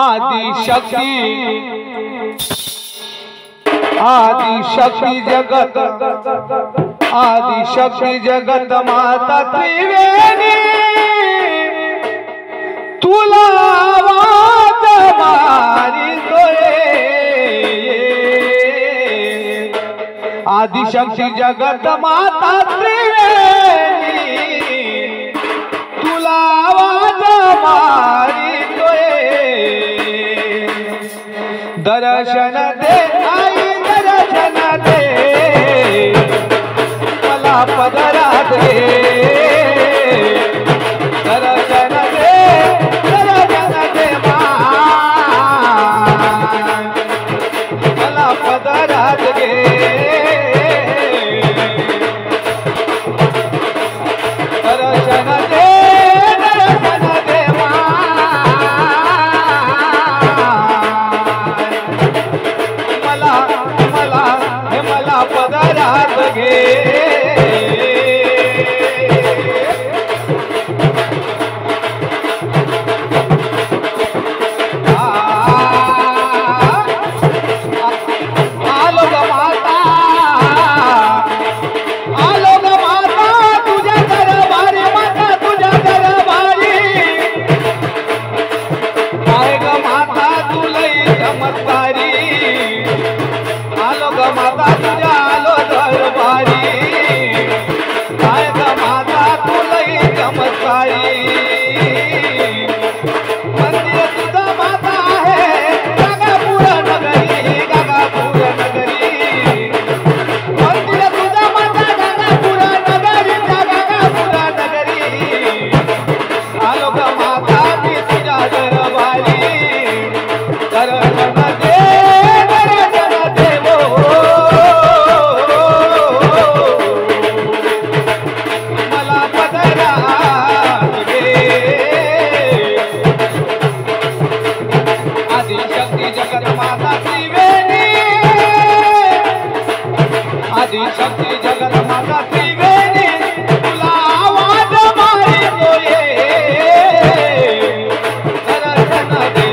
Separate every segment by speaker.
Speaker 1: आदिशक्ति आदिशक्ति जगत आदिशक्ति जगत माता त्रिवेणी तुला आवाज मारितोय आदिशक्ति जगत माता त्रिवेणी तुला आवाज मारितोय दर्शन दे आई दर्शन दे मला पदरात दे दर्शन दे मला पदरात घे दर्शन दे मला पदरात घे माता तुझ्या आलो दरबारी काय ग माता तुलई चमत्कारी मंदिर तुझं माता आहे गागापूर नगरी गागापूर नगरी मंदिर तुझं माता गागापूर नगरी गागापूर नगरी आलो ग माता मी तुझ्या दरबारी दर्शन दे आदिशक्ति जगत माता त्रिवेणी तुला आवाज मारितोय दर्शन दे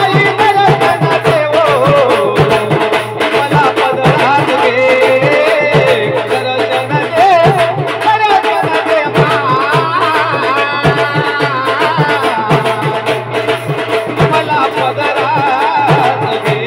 Speaker 1: आई दर्शन दे ओ मला पदरात घे दर्शन दे मला पदरात घे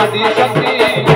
Speaker 1: आदिशक्ति